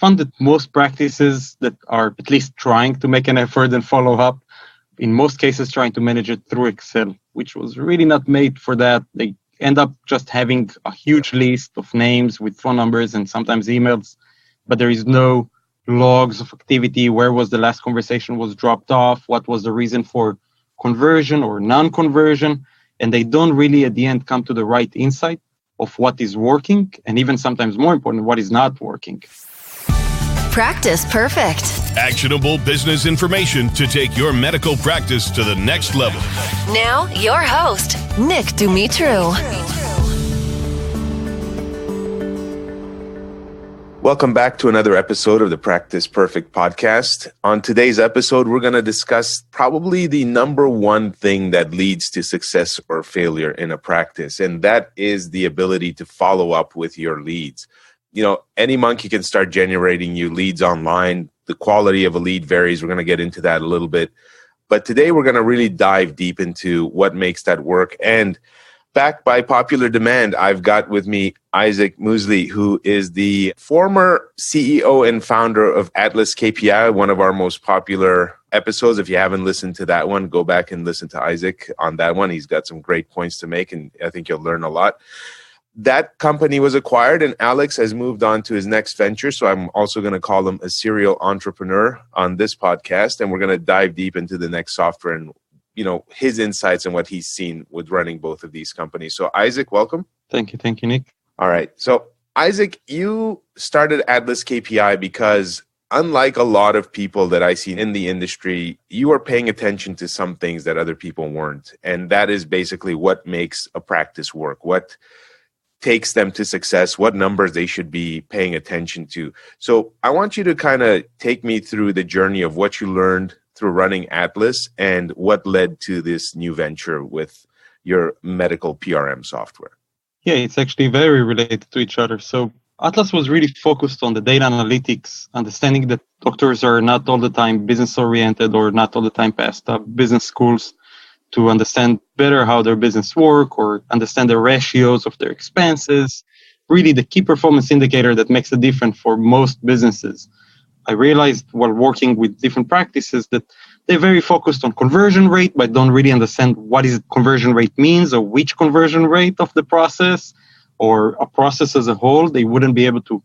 found that most practices that are at least trying to make an effort and follow up, in most cases trying to manage it through Excel, which was really not made for that. They end up just having a huge list of names with phone numbers and sometimes emails, but there is no logs of activity. Where was the last conversation was dropped off? What was the reason for conversion or non-conversion? And they don't really at the end come to the right insight of what is working, and even sometimes more important, what is not working. Practice Perfect. Actionable business information to take your medical practice to the next level. Now, your host, Nick Dumitru. Welcome back to another episode of the Practice Perfect podcast. On today's episode, we're going to discuss probably the number one thing that leads to success or failure in a practice, and that is the ability to follow up with your leads. You know, any monkey can start generating you leads online. The quality of a lead varies. We're going to get into that a little bit. But today we're going to really dive deep into what makes that work. And backed by popular demand, I've got with me Izhak Musli, who is the former CEO and founder of AtlasKPI, one of our most popular episodes. If you haven't listened to that one, go back and listen to Izhak on that one. He's got some great points to make, and I think you'll learn a lot. That company was acquired, and Alex has moved on to his next venture. So I'm also going to call him a serial entrepreneur on this podcast, and we're going to dive deep into the next software and his insights and what he's seen with running both of these companies. So Izhak, welcome. Thank you, Nick. All right. So Izhak, you started AtlasKPI because unlike a lot of people that I see in the industry, you are paying attention to some things that other people weren't. And that is basically what makes a practice work, what takes them to success, what numbers they should be paying attention to. So I want you to kind of take me through the journey of what you learned through running Atlas and what led to this new venture with your medical PRM software. Yeah, it's actually very related to each other. So Atlas was really focused on the data analytics, understanding that doctors are not all the time business oriented or not all the time past business schools, to understand better how their business work or understand the ratios of their expenses, really the key performance indicator that makes a difference for most businesses. I realized while working with different practices that they're very focused on conversion rate, but don't really understand what is conversion rate means or which conversion rate of the process or a process as a whole. They wouldn't be able to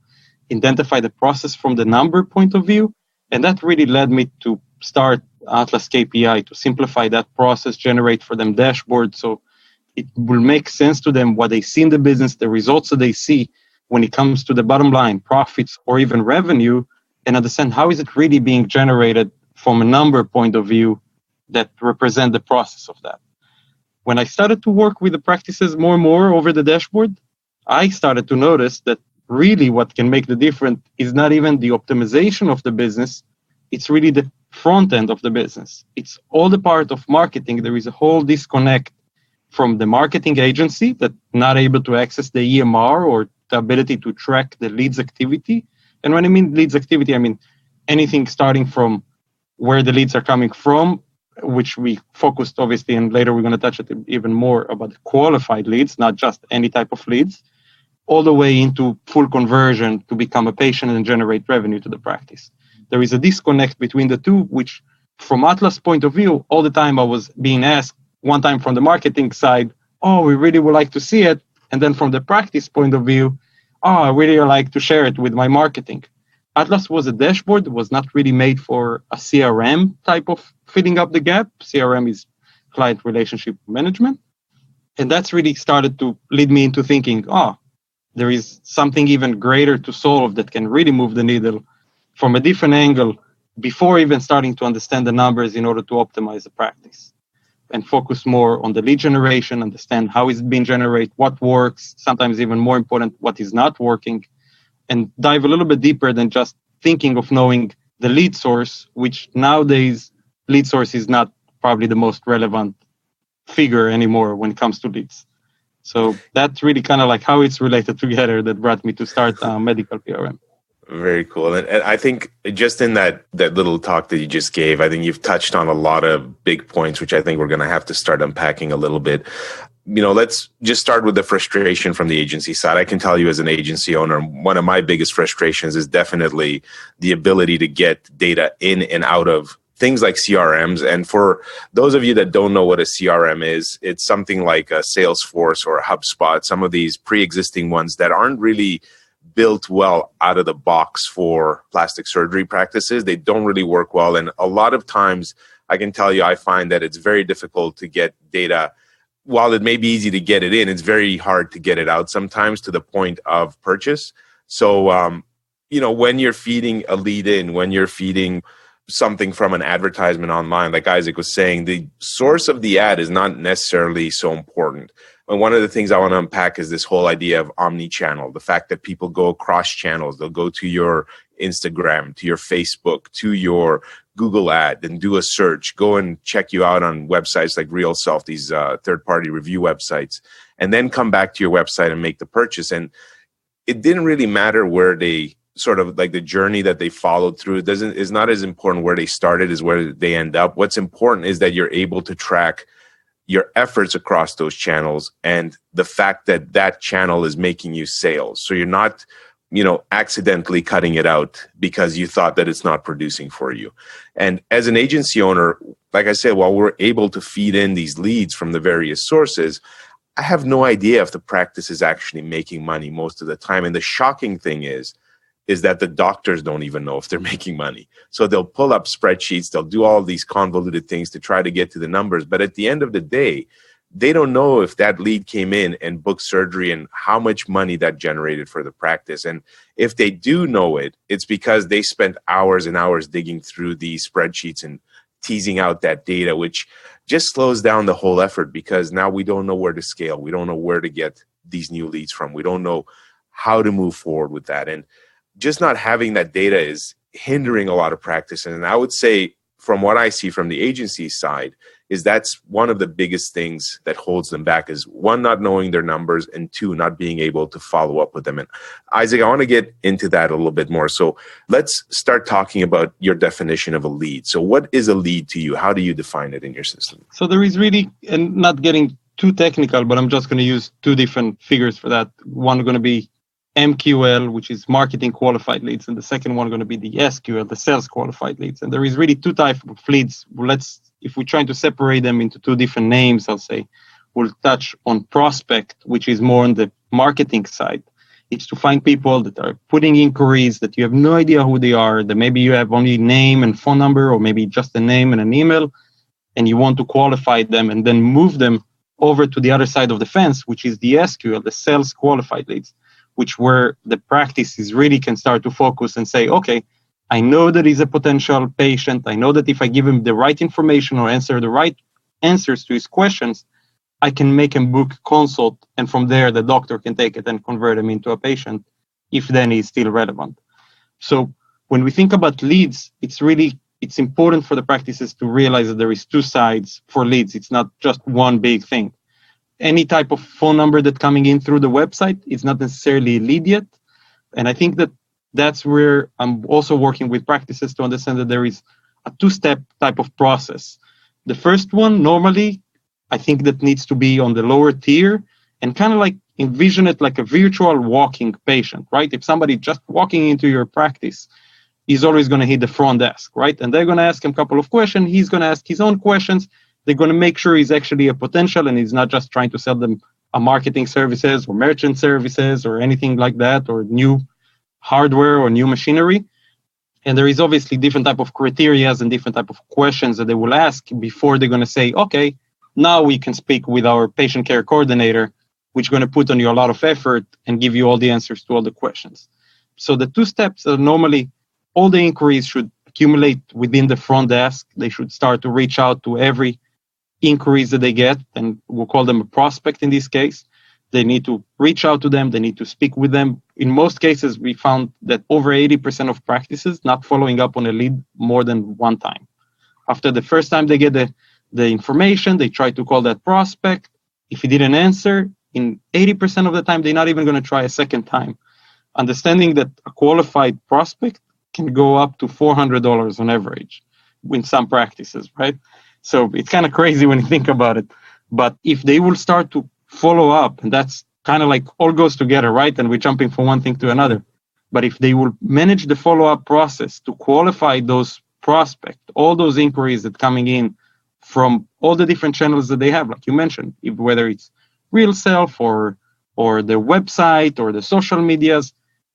identify the process from the number point of view. And that really led me to start AtlasKPI to simplify that process, generate for them dashboards so it will make sense to them what they see in the business, the results that they see when it comes to the bottom line, profits, or even revenue, and understand how is it really being generated from a number point of view that represent the process of that. When I started to work with the practices more and more over the dashboard, I started to notice that really what can make the difference is not even the optimization of the business, it's really the front end of the business. It's all the part of marketing. There is a whole disconnect from the marketing agency that not able to access the EMR or the ability to track the leads activity. And when I mean leads activity, I mean anything starting from where the leads are coming from, which we focused obviously, and later we're going to touch it even more about the qualified leads, not just any type of leads, all the way into full conversion to become a patient and generate revenue to the practice. There is a disconnect between the two, which from Atlas' point of view, all the time I was being asked, one time from the marketing side, oh, we really would like to see it. And then from the practice point of view, oh, I really like to share it with my marketing. Atlas was a dashboard, was not really made for a CRM type of filling up the gap. CRM is client relationship management. And that's really started to lead me into thinking, there is something even greater to solve that can really move the needle from a different angle before even starting to understand the numbers in order to optimize the practice and focus more on the lead generation, understand how it's being generated, what works, sometimes even more important, what is not working, and dive a little bit deeper than just thinking of knowing the lead source, which nowadays lead source is not probably the most relevant figure anymore when it comes to leads. So that's really kind of like how it's related together that brought me to start medical PRM. Very cool. And I think just in that little talk that you just gave, I think you've touched on a lot of big points, which I think we're going to have to start unpacking a little bit. let's just start with the frustration from the agency side. I can tell you as an agency owner, one of my biggest frustrations is definitely the ability to get data in and out of things like CRMs. And for those of you that don't know what a CRM is, it's something like a Salesforce or a HubSpot, some of these pre-existing ones that aren't really built well out of the box for plastic surgery practices. They don't really work well. And a lot of times, I can tell you, I find that it's very difficult to get data. While it may be easy to get it in, it's very hard to get it out sometimes to the point of purchase. So, when you're feeding a lead in, when you're feeding something from an advertisement online, like Izhak was saying, the source of the ad is not necessarily so important. And one of the things I want to unpack is this whole idea of omni-channel, the fact that people go across channels. They'll go to your Instagram, to your Facebook, to your Google ad and do a search, go and check you out on websites like RealSelf, these third-party review websites, and then come back to your website and make the purchase. And it didn't really matter where they sort of like the journey that they followed through. Is not as important where they started as where they end up. What's important is that you're able to track your efforts across those channels and the fact that that channel is making you sales. So you're not, accidentally cutting it out because you thought that it's not producing for you. And as an agency owner, like I said, while we're able to feed in these leads from the various sources, I have no idea if the practice is actually making money most of the time. And the shocking thing is that the doctors don't even know if they're making money. So they'll pull up spreadsheets, they'll do all these convoluted things to try to get to the numbers. But at the end of the day, they don't know if that lead came in and booked surgery and how much money that generated for the practice. And if they do know it, it's because they spent hours and hours digging through these spreadsheets and teasing out that data, which just slows down the whole effort because now we don't know where to scale. We don't know where to get these new leads from. We don't know how to move forward with that. And just not having that data is hindering a lot of practice. And I would say from what I see from the agency side is that's one of the biggest things that holds them back is one, not knowing their numbers, and two, not being able to follow up with them. And Izhak, I want to get into that a little bit more. So let's start talking about your definition of a lead. So what is a lead to you? How do you define it in your system? So there is really, and not getting too technical, but I'm just going to use two different figures for that. One going to be MQL, which is marketing qualified leads, and the second one going to be the SQL, the sales qualified leads. And there is really two types of leads. If we're trying to separate them into two different names, I'll say we'll touch on prospect, which is more on the marketing side. It's to find people that are putting inquiries that you have no idea who they are, that maybe you have only name and phone number, or maybe just a name and an email, and you want to qualify them and then move them over to the other side of the fence, which is the SQL, the sales qualified leads, which where the practices really can start to focus and say, okay, I know that he's a potential patient. I know that if I give him the right information or answer the right answers to his questions, I can make him book consult. And from there, the doctor can take it and convert him into a patient if then he's still relevant. So when we think about leads, it's important for the practices to realize that there is two sides for leads. It's not just one big thing. Any type of phone number that's coming in through the website is not necessarily a lead yet. And I think that that's where I'm also working with practices to understand that there is a two-step type of process. The first one, normally, I think that needs to be on the lower tier and kind of like envision it like a virtual walking patient, right? If somebody just walking into your practice, he's always going to hit the front desk, right? And they're going to ask him a couple of questions. He's going to ask his own questions. They're going to make sure he's actually a potential and he's not just trying to sell them a marketing services or merchant services or anything like that, or new hardware or new machinery. And there is obviously different type of criteria and different type of questions that they will ask before they're going to say, okay, now we can speak with our patient care coordinator, which is going to put on you a lot of effort and give you all the answers to all the questions. So the two steps are normally all the inquiries should accumulate within the front desk. They should start to reach out to every inquiries that they get, and we'll call them a prospect in this case. They need to reach out to them. They need to speak with them. In most cases, we found that over 80% of practices not following up on a lead more than one time. After the first time they get the information, they try to call that prospect. If he didn't answer, in 80% of the time, they're not even going to try a second time. Understanding that a qualified prospect can go up to $400 on average in some practices, right? So it's kind of crazy when you think about it. But if they will start to follow up, and that's kind of like all goes together, right? And we're jumping from one thing to another. But if they will manage the follow-up process to qualify those prospects, all those inquiries that coming in from all the different channels that they have, like you mentioned, whether it's real self or their website or the social medias,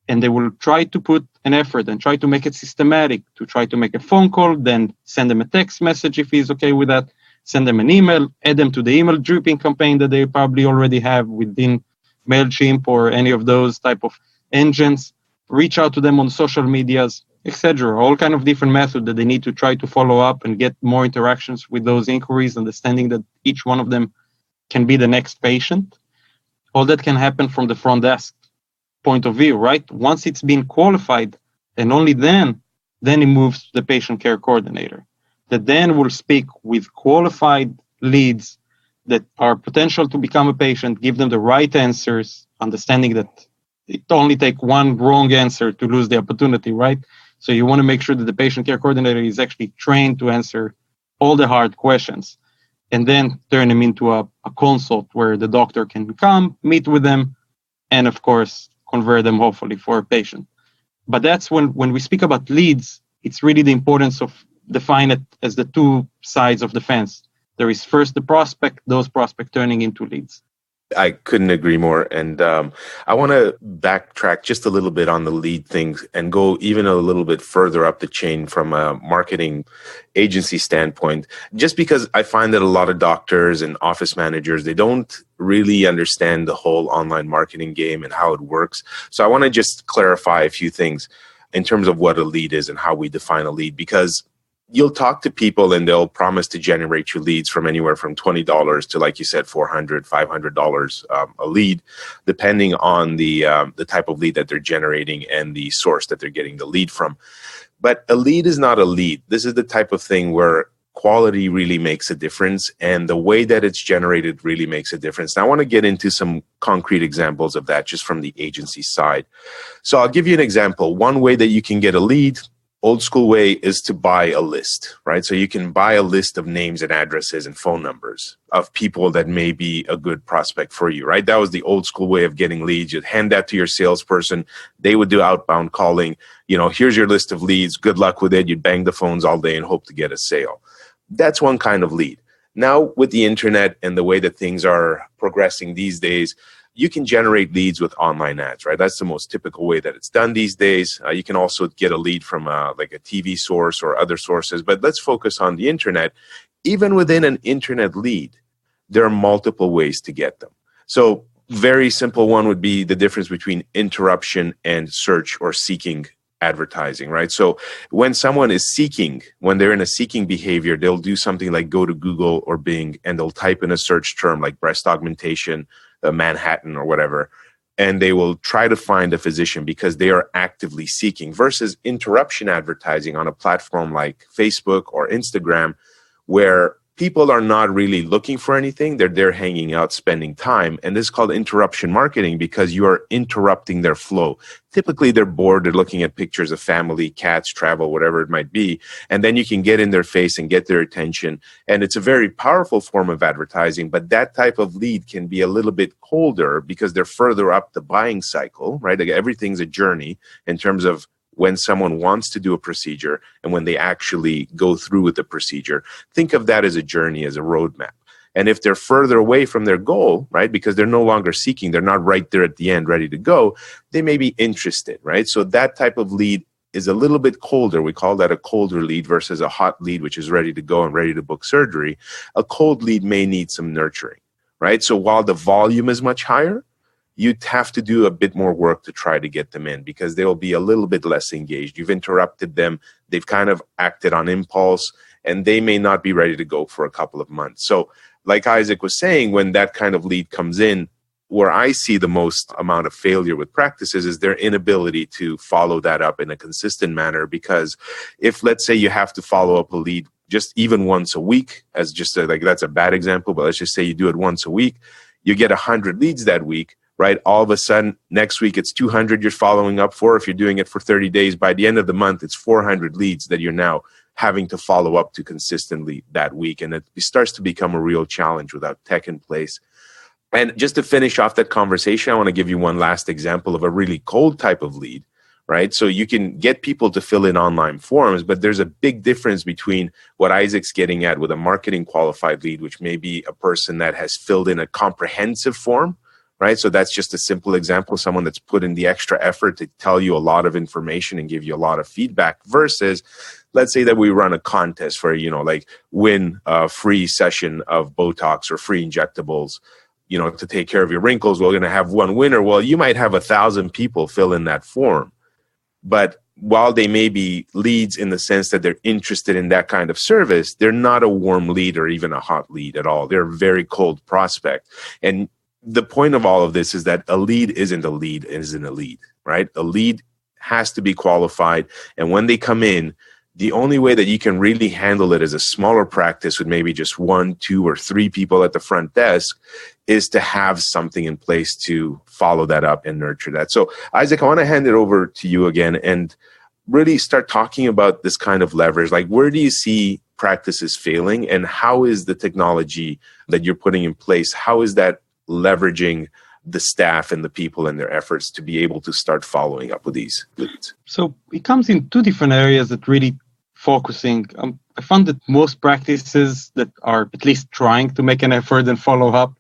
and they will try to put an effort and try to make it systematic, to try to make a phone call, then send them a text message if he's okay with that, send them an email, add them to the email dripping campaign that they probably already have within MailChimp or any of those type of engines, reach out to them on social medias, etc. All kind of different methods that they need to try to follow up and get more interactions with those inquiries, understanding that each one of them can be the next patient. All that can happen from the front desk point of view, right? Once it's been qualified, and only then it moves to the patient care coordinator, that then will speak with qualified leads that are potential to become a patient, give them the right answers, understanding that it only takes one wrong answer to lose the opportunity, right? So you want to make sure that the patient care coordinator is actually trained to answer all the hard questions, and then turn them into a consult where the doctor can come, meet with them, and of course, convert them hopefully for a patient. But that's when we speak about leads, it's really the importance of define it as the two sides of the fence. There is first the prospect, those prospects turning into leads. I couldn't agree more. And I want to backtrack just a little bit on the lead things and go even a little bit further up the chain from a marketing agency standpoint, just because I find that a lot of doctors and office managers, they don't really understand the whole online marketing game and how it works. So I want to just clarify a few things in terms of what a lead is and how we define a lead, because you'll talk to people and they'll promise to generate you leads from anywhere from $20 to, like you said, $400, $500 a lead, depending on the type of lead that they're generating and the source that they're getting the lead from. But a lead is not a lead. This is the type of thing where quality really makes a difference, and the way that it's generated really makes a difference. Now, I want to get into some concrete examples of that just from the agency side. So I'll give you an example. One way that you can get a lead, old school way, is to buy a list, right? So you can buy a list of names and addresses and phone numbers of people that may be a good prospect for you, right? That was the old school way of getting leads. You'd hand that to your salesperson. They would do outbound calling. You know, here's your list of leads. Good luck with it. You'd bang the phones all day and hope to get a sale. That's one kind of lead. Now, with the internet and the way that things are progressing these days, you can generate leads with online ads, right? That's the most typical way that it's done these days. You can also get a lead from like a TV source or other sources, but let's focus on the internet. Even within an internet lead, there are multiple ways to get them. So very simple one would be the difference between interruption and search or seeking advertising, right? So when someone is seeking, when they're in a seeking behavior, they'll do something like go to Google or Bing and they'll type in a search term like breast augmentation, Manhattan or whatever, and they will try to find a physician because they are actively seeking, versus interruption advertising on a platform like Facebook or Instagram, where people are not really looking for anything. They're there hanging out, spending time. And this is called interruption marketing because you are interrupting their flow. Typically, they're bored. They're looking at pictures of family, cats, travel, whatever it might be. And then you can get in their face and get their attention. And it's a very powerful form of advertising. But that type of lead can be a little bit colder because they're further up the buying cycle, right? Like everything's a journey in terms of when someone wants to do a procedure and when they actually go through with the procedure. Think of that as a journey, as a roadmap. And if they're further away from their goal, right, because they're no longer seeking, they're not right there at the end ready to go, they may be interested, right? So that type of lead is a little bit colder. We call that a colder lead versus a hot lead, which is ready to go and ready to book surgery. A cold lead may need some nurturing, right? So while the volume is much higher, you'd have to do a bit more work to try to get them in because they'll be a little bit less engaged. You've interrupted them. They've kind of acted on impulse, and they may not be ready to go for a couple of months. So like Izhak was saying, when that kind of lead comes in, where I see the most amount of failure with practices is their inability to follow that up in a consistent manner. Because if, let's say, you have to follow up a lead just even once a week, as just like that's a bad example, but let's just say you do it once a week, you get 100 leads that week, right? All of a sudden, next week, it's 200 you're following up for. If you're doing it for 30 days, by the end of the month, it's 400 leads that you're now having to follow up to consistently that week. And it starts to become a real challenge without tech in place. And just to finish off that conversation, I want to give you one last example of a really cold type of lead, right? So you can get people to fill in online forms, but there's a big difference between what Izhak's getting at with a marketing qualified lead, which may be a person that has filled in a comprehensive form, right? So that's just a simple example, someone that's put in the extra effort to tell you a lot of information and give you a lot of feedback versus, let's say that we run a contest for, like win a free session of Botox or free injectables, to take care of your wrinkles. We're going to have one winner. Well, you might have 1,000 people fill in that form. But while they may be leads in the sense that they're interested in that kind of service, they're not a warm lead or even a hot lead at all. They're a very cold prospect. And the point of all of this is that a lead isn't a lead, right? A lead has to be qualified. And when they come in, the only way that you can really handle it as a smaller practice with maybe just 1, 2, or 3 people at the front desk is to have something in place to follow that up and nurture that. So, Izhak, I want to hand it over to you again and really start talking about this kind of leverage. Like, where do you see practices failing, and how is the technology that you're putting in place, how is that leveraging the staff and the people and their efforts to be able to start following up with these leads? So it comes in 2 different areas that really focusing. I found that most practices that are at least trying to make an effort and follow up,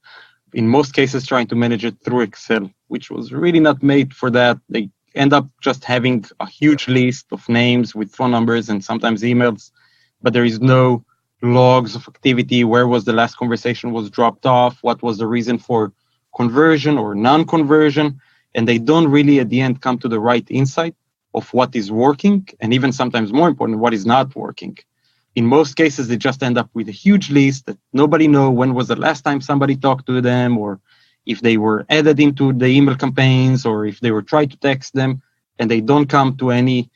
in most cases trying to manage it through Excel, which was really not made for that. They end up just having a huge list of names with phone numbers and sometimes emails, but there is no logs of activity. Where was the last conversation was dropped off? What was the reason for conversion or non-conversion? And they don't really at the end come to the right insight of what is working, and even sometimes more important, what is not working. In most cases, they just end up with a huge list that nobody knows when was the last time somebody talked to them, or if they were added into the email campaigns, or if they were trying to text them, and they don't come to any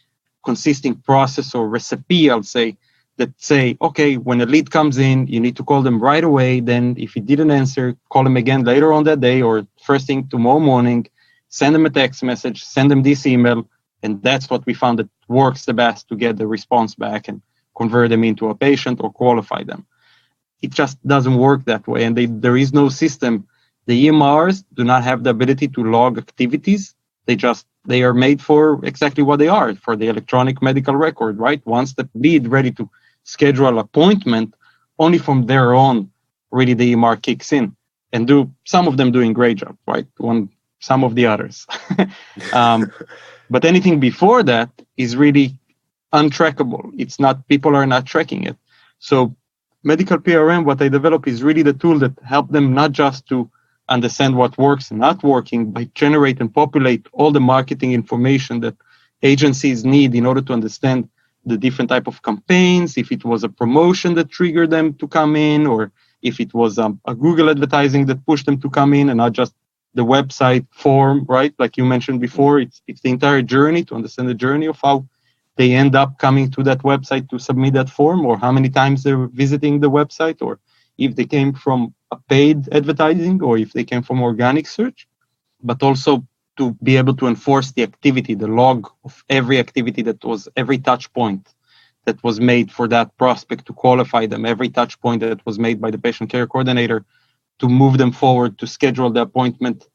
consistent process or recipe, I'll say, that say, okay, when a lead comes in, you need to call them right away. Then if he didn't answer, call them again later on that day or first thing tomorrow morning, send them a text message, send them this email. And that's what we found that works the best to get the response back and convert them into a patient or qualify them. It just doesn't work that way. And there is no system. The EMRs do not have the ability to log activities. They are made for exactly what they are, for the electronic medical record, right? Once the lead ready to schedule an appointment, only from there on, really the EMR kicks in, and some of them doing great job, right? Some of the others. But anything before that is really untrackable. People are not tracking it. So medical PRM, what I develop is really the tool that help them not just to understand what works and not working, but generate and populate all the marketing information that agencies need in order to understand the different type of campaigns, if it was a promotion that triggered them to come in, or if it was a Google advertising that pushed them to come in and not just the website form, right? Like you mentioned before, it's the entire journey, to understand the journey of how they end up coming to that website to submit that form, or how many times they're visiting the website, or if they came from a paid advertising or if they came from organic search, but also to be able to enforce the activity, the log of every activity every touch point that was made for that prospect to qualify them, every touch point that was made by the patient care coordinator to move them forward, to schedule the appointment.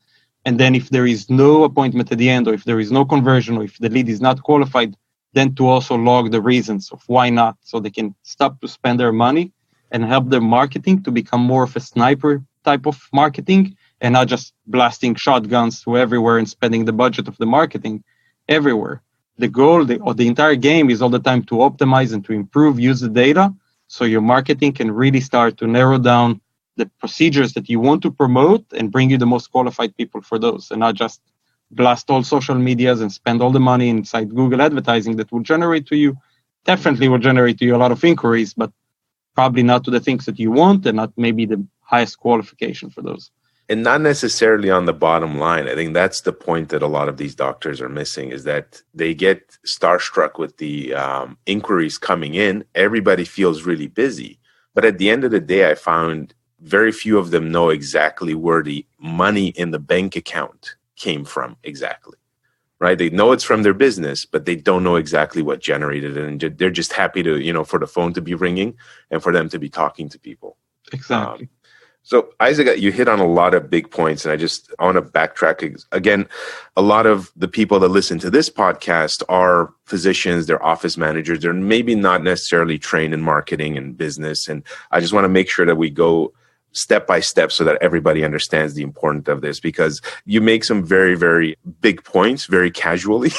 And then if there is no appointment at the end, or if there is no conversion, or if the lead is not qualified, then to also log the reasons of why not, so they can stop to spend their money and help their marketing to become more of a sniper type of marketing, and not just blasting shotguns to everywhere and spending the budget of the marketing everywhere. The goal of the entire game is all the time to optimize and to improve, use the data, so your marketing can really start to narrow down the procedures that you want to promote and bring you the most qualified people for those, and not just blast all social medias and spend all the money inside Google advertising that will generate to you, definitely will generate to you a lot of inquiries, but probably not to the things that you want, and not maybe the highest qualification for those. And not necessarily on the bottom line. I think that's the point that a lot of these doctors are missing, is that they get starstruck with the inquiries coming in. Everybody feels really busy. But at the end of the day, I found very few of them know exactly where the money in the bank account came from exactly. Right? They know it's from their business, but they don't know exactly what generated it. And they're just happy to, for the phone to be ringing and for them to be talking to people. Exactly. So, Isaac, you hit on a lot of big points, and I want to backtrack. Again, a lot of the people that listen to this podcast are physicians, they're office managers, they're maybe not necessarily trained in marketing and business. And I just want to make sure that we go step by step so that everybody understands the importance of this, because you make some very, very big points very casually.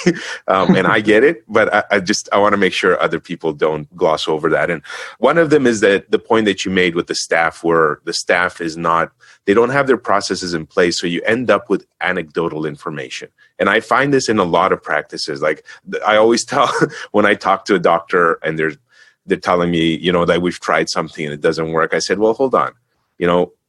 And I get it, but I want to make sure other people don't gloss over that. And one of them is that the point that you made with the staff, where the staff they don't have their processes in place. So you end up with anecdotal information. And I find this in a lot of practices. Like I always tell when I talk to a doctor and they're telling me, that we've tried something and it doesn't work. I said, well, hold on.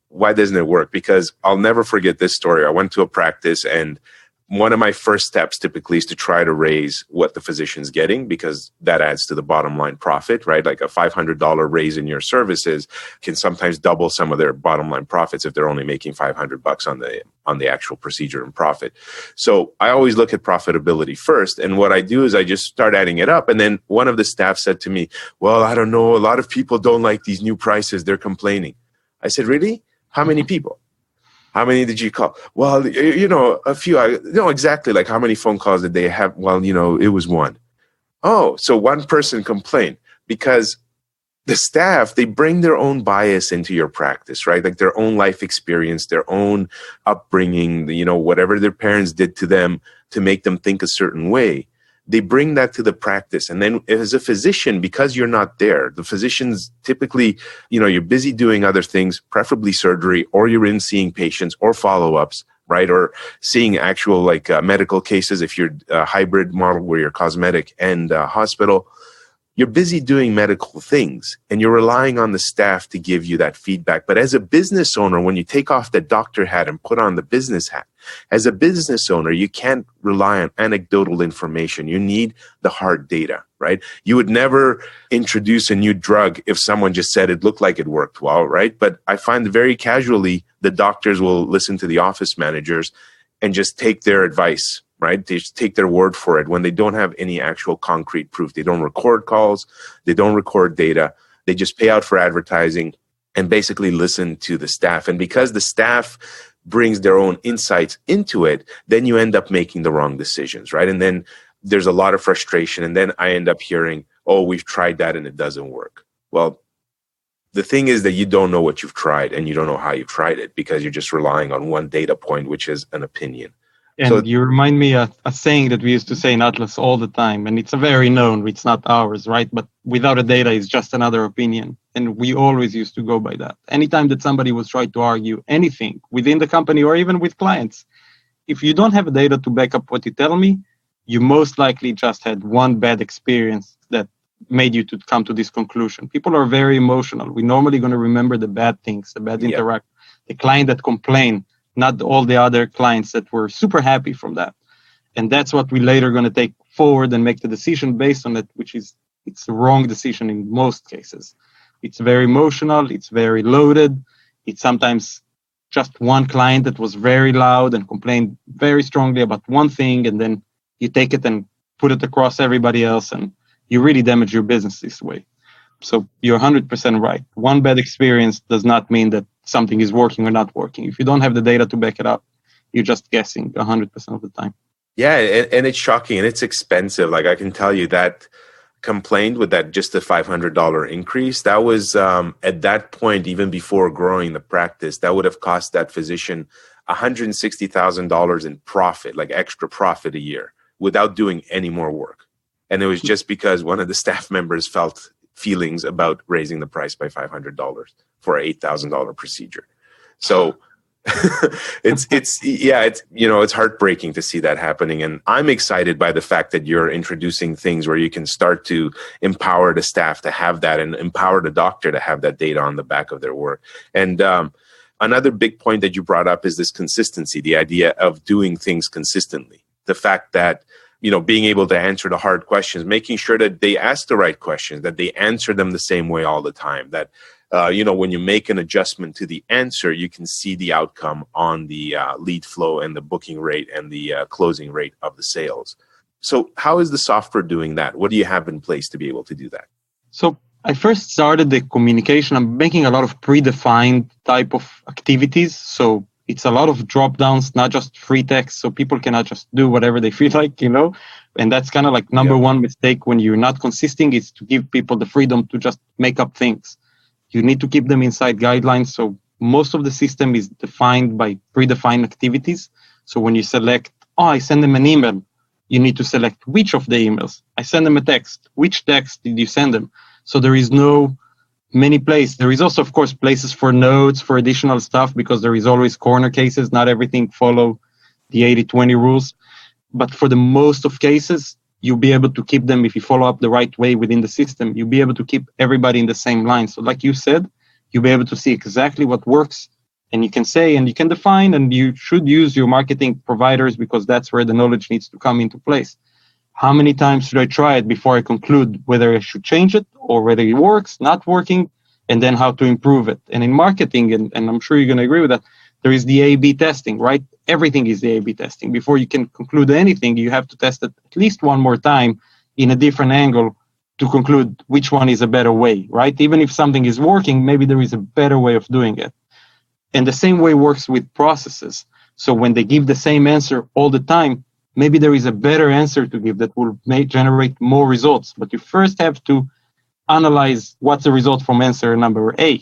Why doesn't it work? Because I'll never forget this story. I went to a practice, and one of my first steps typically is to try to raise what the physician's getting, because that adds to the bottom line profit, right? Like a $500 raise in your services can sometimes double some of their bottom line profits if they're only making $500 on the actual procedure and profit. So I always look at profitability first. And what I do is I just start adding it up. And then one of the staff said to me, well, I don't know. A lot of people don't like these new prices. They're complaining. I said, really? How many people? How many did you call? Well, a few. I know exactly, like how many phone calls did they have? Well, it was one. Oh, so one person complained, because the staff, they bring their own bias into your practice, right? Like their own life experience, their own upbringing, whatever their parents did to them to make them think a certain way. They bring that to the practice. And then as a physician, because you're not there, the physicians typically, you're busy doing other things, preferably surgery, or you're in seeing patients or follow-ups, right? Or seeing actual medical cases if you're a hybrid model where you're cosmetic and hospital. You're busy doing medical things and you're relying on the staff to give you that feedback. But as a business owner, when you take off the doctor hat and put on the business hat, as a business owner, you can't rely on anecdotal information. You need the hard data, right? You would never introduce a new drug if someone just said it looked like it worked well, right? But I find very casually the doctors will listen to the office managers and just take their advice, right? They just take their word for it when they don't have any actual concrete proof. They don't record calls. They don't record data. They just pay out for advertising and basically listen to the staff. And because the staff brings their own insights into it, then you end up making the wrong decisions, right? And then there's a lot of frustration. And then I end up hearing, oh, we've tried that and it doesn't work. Well, the thing is that you don't know what you've tried and you don't know how you tried it, because you're just relying on one data point, which is an opinion. And you remind me of a saying that we used to say in Atlas all the time, and it's a very known, it's not ours, right? But without a data, it's just another opinion. And we always used to go by that. Anytime that somebody was trying to argue anything within the company or even with clients, if you don't have data to back up what you tell me, you most likely just had one bad experience that made you to come to this conclusion. People are very emotional. We're normally going to remember the bad things, the bad interact, the client that complained, not all the other clients that were super happy from that. And that's what we later going to take forward and make the decision based on it, which is, it's the wrong decision in most cases. It's very emotional. It's very loaded. It's sometimes just one client that was very loud and complained very strongly about one thing. And then you take it and put it across everybody else, and you really damage your business this way. So you're 100% right. One bad experience does not mean that something is working or not working. If you don't have the data to back it up, you're just guessing 100% of the time. Yeah, and it's shocking and it's expensive. Like I can tell you that complaint with that just a $500 increase, that was at that point, even before growing the practice, that would have cost that physician $160,000 in profit, like extra profit a year, without doing any more work. And it was just because one of the staff members felt feelings about raising the price by $500 for an $8,000 procedure. So it's heartbreaking to see that happening. And I'm excited by the fact that you're introducing things where you can start to empower the staff to have that and empower the doctor to have that data on the back of their work. And another big point that you brought up is this consistency, the idea of doing things consistently. The fact that being able to answer the hard questions, making sure that they ask the right questions, that they answer them the same way all the time, that, when you make an adjustment to the answer, you can see the outcome on the lead flow and the booking rate and the closing rate of the sales. So how is the software doing that? What do you have in place to be able to do that? So I first started the communication. I'm making a lot of predefined type of activities. So it's a lot of drop downs, not just free text. So people cannot just do whatever they feel like, And that's kind of like number one mistake when you're not consisting is to give people the freedom to just make up things. You need to keep them inside guidelines. So most of the system is defined by predefined activities. So when you select, I send them an email, you need to select which of the emails. I send them a text. Which text did you send them? So there is no many places. There is also, of course, places for notes, for additional stuff, because there is always corner cases. Not everything follow the 80-20 rules. But for the most of cases, you'll be able to keep them, if you follow up the right way within the system, you'll be able to keep everybody in the same line. So like you said, you'll be able to see exactly what works. And you can say, and you can define, and you should use your marketing providers because that's where the knowledge needs to come into place. How many times should I try it before I conclude whether I should change it or whether it works, not working, and then how to improve it? And in marketing, and I'm sure you're going to agree with that, there is the A/B testing, right? Everything is the A/B testing. Before you can conclude anything, you have to test it at least one more time in a different angle to conclude which one is a better way, right? Even if something is working, maybe there is a better way of doing it. And the same way works with processes. So when they give the same answer all the time, maybe there is a better answer to give that will generate more results. But you first have to analyze what's the result from answer number A.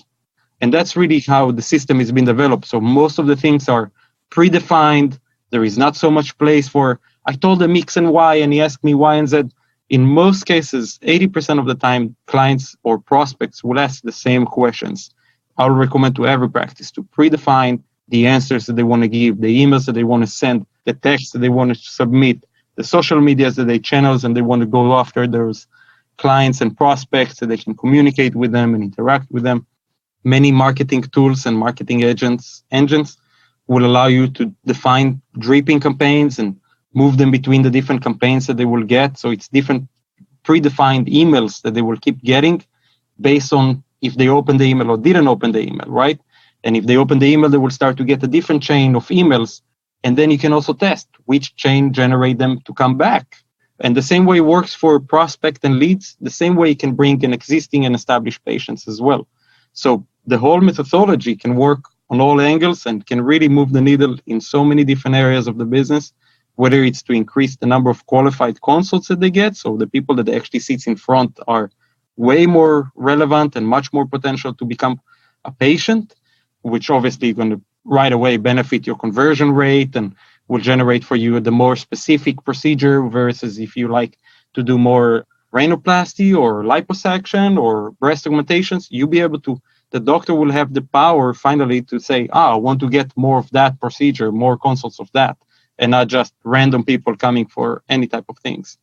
And that's really how the system has been developed. So most of the things are predefined. There is not so much place for, I told him X and Y and he asked me Y and Z. In most cases, 80% of the time, clients or prospects will ask the same questions. I'll recommend to every practice to predefine the answers that they want to give, the emails that they want to send, the text that they want to submit, the social medias that they channels and they want to go after those clients and prospects so they can communicate with them and interact with them. Many marketing tools and marketing engines will allow you to define dripping campaigns and move them between the different campaigns that they will get. So it's different predefined emails that they will keep getting based on if they opened the email or didn't open the email, right? And if they open the email, they will start to get a different chain of emails. And then you can also test which chain generate them to come back. And the same way it works for prospect and leads, the same way you can bring in existing and established patients as well. So the whole methodology can work on all angles and can really move the needle in so many different areas of the business, whether it's to increase the number of qualified consults that they get. So the people that actually sits in front are way more relevant and much more potential to become a patient, which obviously is going to right away benefit your conversion rate and will generate for you the more specific procedure versus if you like to do more rhinoplasty or liposuction or breast augmentations, you'll be able to, the doctor will have the power finally to say, I want to get more of that procedure, more consults of that, and not just random people coming for any type of things.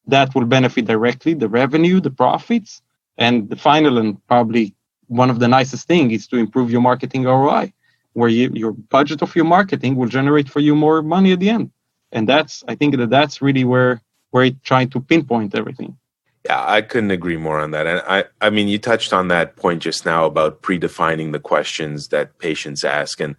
That will benefit directly the revenue, the profits, and the final and probably one of the nicest things is to improve your marketing ROI, where your budget of your marketing will generate for you more money at the end. And I think that's really where it's trying to pinpoint everything. Yeah, I couldn't agree more on that. And I mean, you touched on that point just now about predefining the questions that patients ask. And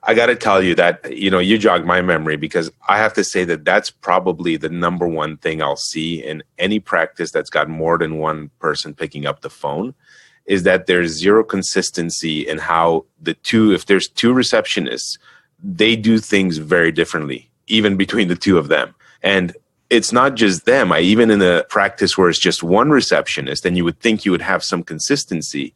I got to tell you that, you jogged my memory because I have to say that that's probably the number one thing I'll see in any practice that's got more than one person picking up the phone is that there's zero consistency in how if there's two receptionists, they do things very differently, even between the two of them. And it's not just them. Even in a practice where it's just one receptionist, and you would think you would have some consistency,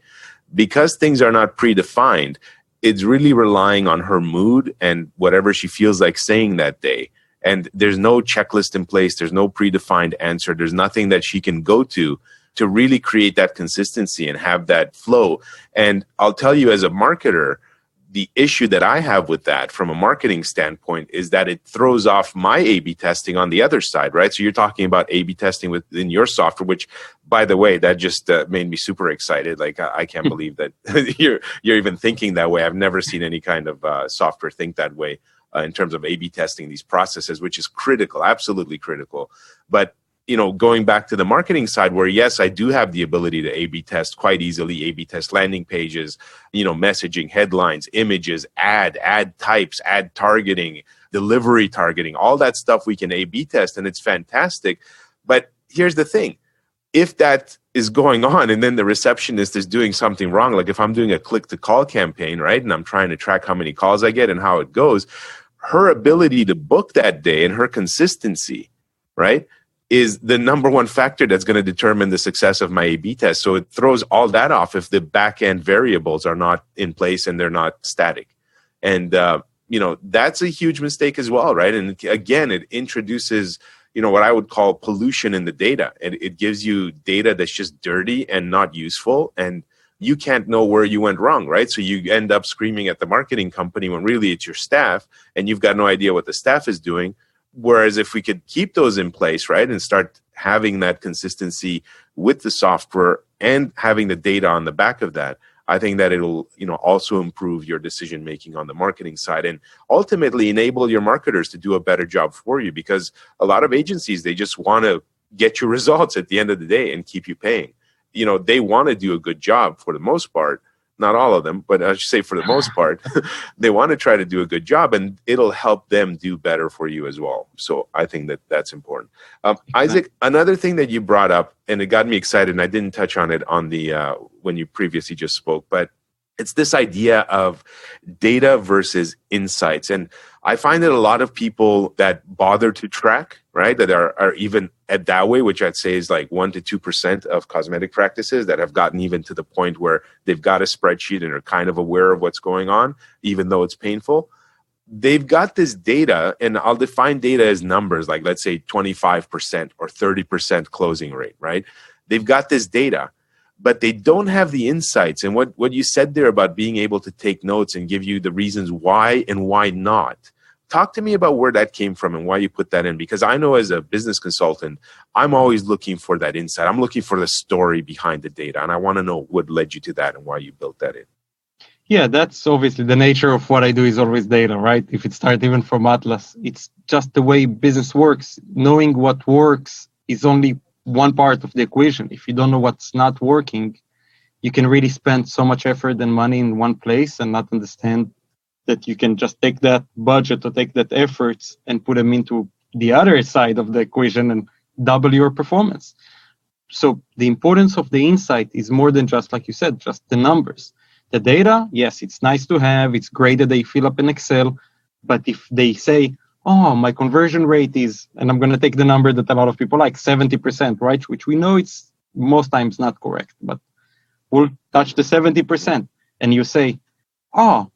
because things are not predefined, it's really relying on her mood and whatever she feels like saying that day. And there's no checklist in place. There's no predefined answer. There's nothing that she can go to really create that consistency and have that flow. And I'll tell you, as a marketer, the issue that I have with that from a marketing standpoint is that it throws off my A/B testing on the other side, right? So you're talking about A/B testing within your software, which, by the way, that just made me super excited. Like, I can't believe that you're even thinking that way. I've never seen any kind of software think that way in terms of A/B testing these processes, which is critical, absolutely critical. But going back to the marketing side where, yes, I do have the ability to A/B test quite easily, A/B test landing pages, messaging, headlines, images, ad types, ad targeting, delivery targeting, all that stuff we can A/B test and it's fantastic. But here's the thing. If that is going on, and then the receptionist is doing something wrong. Like if I'm doing a click to call campaign, right, and I'm trying to track how many calls I get and how it goes, her ability to book that day and her consistency, right, is the number one factor that's going to determine the success of my A/B test. So it throws all that off if the back end variables are not in place and they're not static. And that's a huge mistake as well, right? And again, it introduces what I would call pollution in the data. And it gives you data that's just dirty and not useful. And you can't know where you went wrong, right? So you end up screaming at the marketing company when really it's your staff and you've got no idea what the staff is doing. Whereas if we could keep those in place, right, and start having that consistency with the software and having the data on the back of that, I think that it'll, also improve your decision making on the marketing side and ultimately enable your marketers to do a better job for you, because a lot of agencies, they just want to get your results at the end of the day and keep you paying. They want to do a good job for the most part, not all of them, but I should say for the most part, they want to try to do a good job, and it'll help them do better for you as well. So I think that that's important. Izhak, another thing that you brought up, and it got me excited, and I didn't touch on it on the when you previously just spoke, but it's this idea of data versus insights. And I find that a lot of people that bother to track, right, that are even at that way, which I'd say is like 1% to 2% of cosmetic practices that have gotten even to the point where they've got a spreadsheet and are kind of aware of what's going on, even though it's painful. They've got this data, and I'll define data as numbers, like let's say 25% or 30% closing rate, right? They've got this data, but they don't have the insights. And what you said there about being able to take notes and give you the reasons why and why not. Talk to me about where that came from and why you put that in, because I know as a business consultant, I'm always looking for that insight. I'm looking for the story behind the data, and I want to know what led you to that and why you built that in. Yeah, that's obviously the nature of what I do is always data, right? If it starts even from Atlas, it's just the way business works. Knowing what works is only one part of the equation. If you don't know what's not working, you can really spend so much effort and money in one place and not understand that you can just take that budget or take that efforts and put them into the other side of the equation and double your performance. So the importance of the insight is more than just, like you said, just the numbers. The data, yes, it's nice to have. It's great that they fill up in Excel. But if they say, oh, my conversion rate is, and I'm going to take the number that a lot of people like, 70%, right? Which we know it's most times not correct, but we'll touch the 70%. And you say, oh,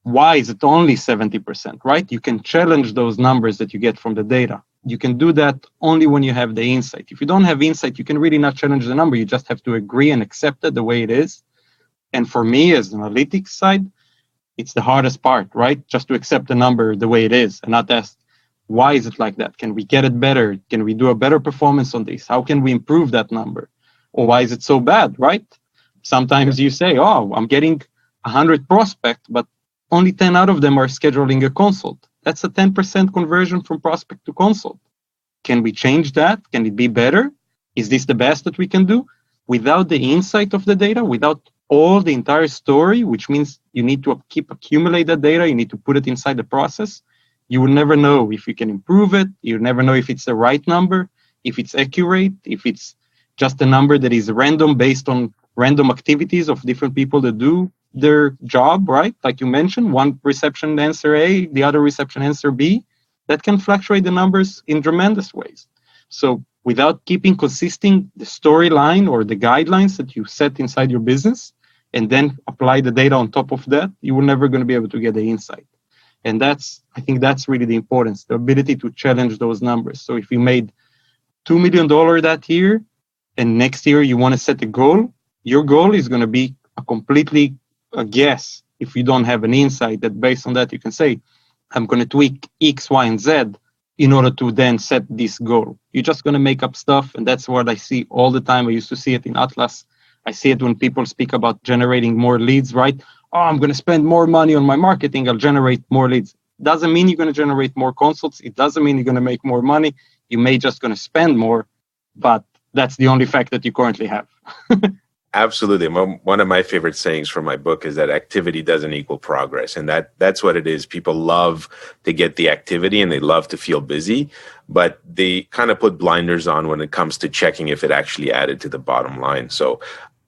why is it only 70%, right? You can challenge those numbers that you get from the data. You can do that only when you have the insight. If you don't have insight, you can really not challenge the number. You just have to agree and accept it the way it is. And for me, as an analytics side, it's the hardest part, right? Just to accept the number the way it is and not ask, why is it like that? Can we get it better? Can we do a better performance on this? How can we improve that number? Or why is it so bad, right? Sometimes you say, oh, I'm getting 100 prospects, but only 10 out of them are scheduling a consult. That's a 10% conversion from prospect to consult. Can we change that? Can it be better? Is this the best that we can do? Without the insight of the data, without all the entire story, which means you need to keep accumulate that data, you need to put it inside the process, you will never know if you can improve it. You'll never know if it's the right number, if it's accurate, if it's just a number that is random based on random activities of different people that do their job, right? Like you mentioned, one reception answer A, the other reception answer B, that can fluctuate the numbers in tremendous ways. So without keeping consistent the storyline or the guidelines that you set inside your business and then apply the data on top of that, you were never going to be able to get the insight. And I think that's really the importance, the ability to challenge those numbers. So if you made $2 million that year and next year you want to set a goal, your goal is going to be a guess if you don't have an insight that based on that you can say, I'm going to tweak X, Y, and Z in order to then set this goal. You're just going to make up stuff, and that's what I see all the time. I used to see it in Atlas. I see it when people speak about generating more leads, right? Oh, I'm going to spend more money on my marketing. I'll generate more leads. Doesn't mean you're going to generate more consults. It doesn't mean you're going to make more money. You may just going to spend more, but that's the only fact that you currently have. Absolutely. One of my favorite sayings from my book is that activity doesn't equal progress. And that's what it is. People love to get the activity and they love to feel busy, but they kind of put blinders on when it comes to checking if it actually added to the bottom line. So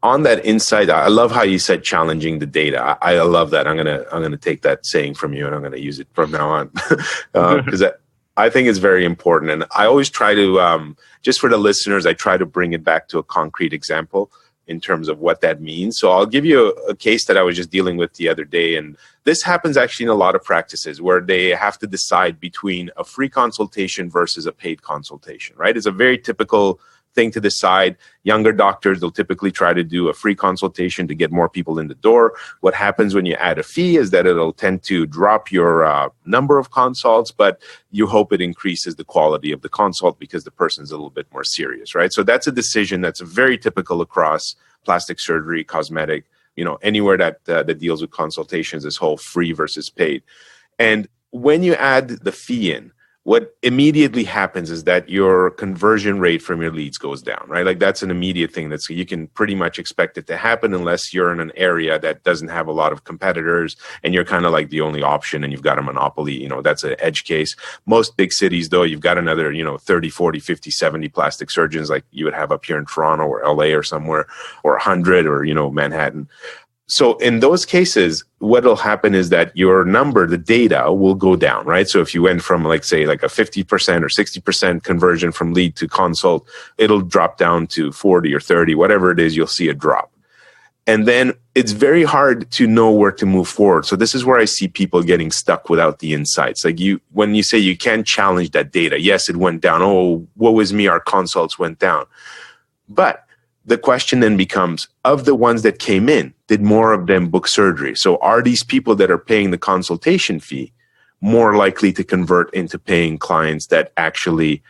on that insight, I love how you said challenging the data. I love that. I'm gonna take that saying from you and I'm gonna use it from now on because I think it's very important. And I always try to, just for the listeners, I try to bring it back to a concrete example in terms of what that means. So I'll give you a case that I was just dealing with the other day. And this happens actually in a lot of practices where they have to decide between a free consultation versus a paid consultation, right? It's a very typical thing to decide. Younger doctors, they'll typically try to do a free consultation to get more people in the door. What happens when you add a fee is that it'll tend to drop your number of consults, but you hope it increases the quality of the consult because the person's a little bit more serious, right? So that's a decision that's very typical across plastic surgery, cosmetic, anywhere that deals with consultations, this whole free versus paid. And when you add the fee in, what immediately happens is that your conversion rate from your leads goes down, right? Like that's an immediate thing that's you can pretty much expect it to happen unless you're in an area that doesn't have a lot of competitors and you're kind of like the only option and you've got a monopoly, that's an edge case. Most big cities though, you've got another, 30, 40, 50, 70 plastic surgeons like you would have up here in Toronto or LA or somewhere, or 100 or, Manhattan. So in those cases, what will happen is that your number, the data will go down, right? So if you went from like a 50% or 60% conversion from lead to consult, it'll drop down to 40 or 30, whatever it is, you'll see a drop. And then it's very hard to know where to move forward. So this is where I see people getting stuck without the insights. Like when you say you can't challenge that data, yes, it went down. Oh, woe is me, our consults went down. But the question then becomes, of the ones that came in, did more of them book surgery? So are these people that are paying the consultation fee more likely to convert into paying clients that actually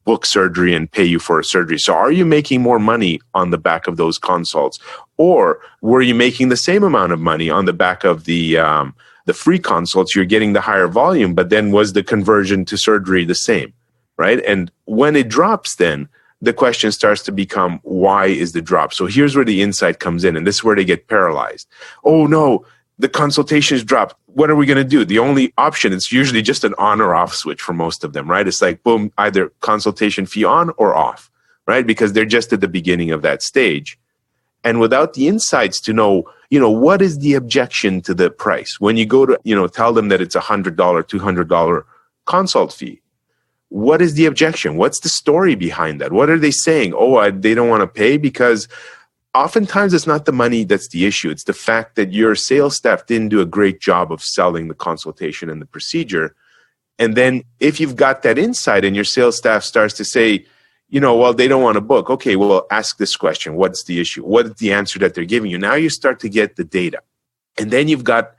book surgery and pay you for a surgery? So are you making more money on the back of those consults? Or were you making the same amount of money on the back of the free consults? You're getting the higher volume, but then was the conversion to surgery the same, right? And when it drops then, the question starts to become, why is the drop? So here's where the insight comes in, and this is where they get paralyzed. Oh no, the consultations dropped. What are we going to do? The only option, it's usually just an on or off switch for most of them, right? It's like, boom, either consultation fee on or off, right? Because they're just at the beginning of that stage. And without the insights to know, what is the objection to the price? When you go to, tell them that it's $100, $200 consult fee, what is the objection? What's the story behind that? What are they saying? Oh, they don't want to pay? Because oftentimes it's not the money that's the issue. It's the fact that your sales staff didn't do a great job of selling the consultation and the procedure. And then if you've got that insight and your sales staff starts to say, well, they don't want to book. Okay, well, ask this question. What's the issue? What is the answer that they're giving you? Now you start to get the data. And then you've got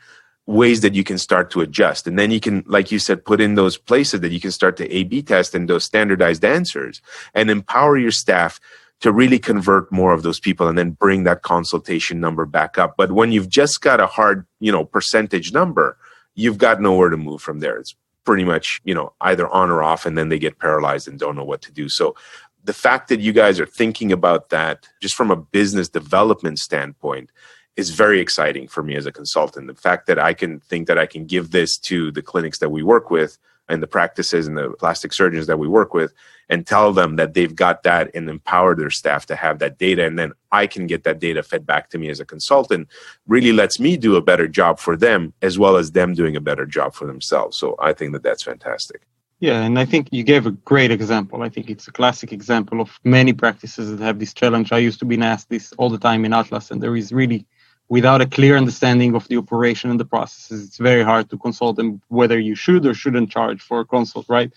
ways that you can start to adjust. And then you can, like you said, put in those places that you can start to A/B test and those standardized answers and empower your staff to really convert more of those people and then bring that consultation number back up. But when you've just got a hard, percentage number, you've got nowhere to move from there. It's pretty much, either on or off, and then they get paralyzed and don't know what to do. So the fact that you guys are thinking about that just from a business development standpoint is very exciting for me as a consultant. The fact that I can think that I can give this to the clinics that we work with and the practices and the plastic surgeons that we work with and tell them that they've got that and empower their staff to have that data. And then I can get that data fed back to me as a consultant really lets me do a better job for them as well as them doing a better job for themselves. So I think that that's fantastic. Yeah, and I think you gave a great example. I think it's a classic example of many practices that have this challenge. I used to be asked this all the time in Atlas, and there is really, without a clear understanding of the operation and the processes, it's very hard to consult them whether you should or shouldn't charge for a consult, right?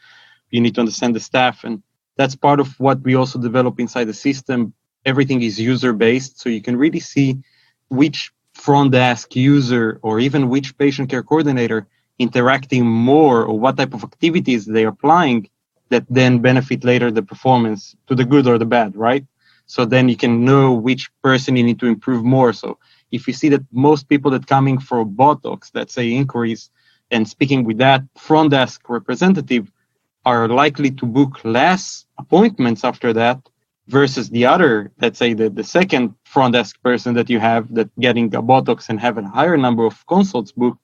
You need to understand the staff, and that's part of what we also develop inside the system. Everything is user-based, so you can really see which front desk user or even which patient care coordinator interacting more or what type of activities they're applying that then benefit later the performance to the good or the bad, right? So then you can know which person you need to improve more. So if you see that most people that coming for Botox, let's say inquiries, and speaking with that front desk representative are likely to book less appointments after that, versus the other, let's say the second front desk person that you have that getting a Botox and have a higher number of consults booked,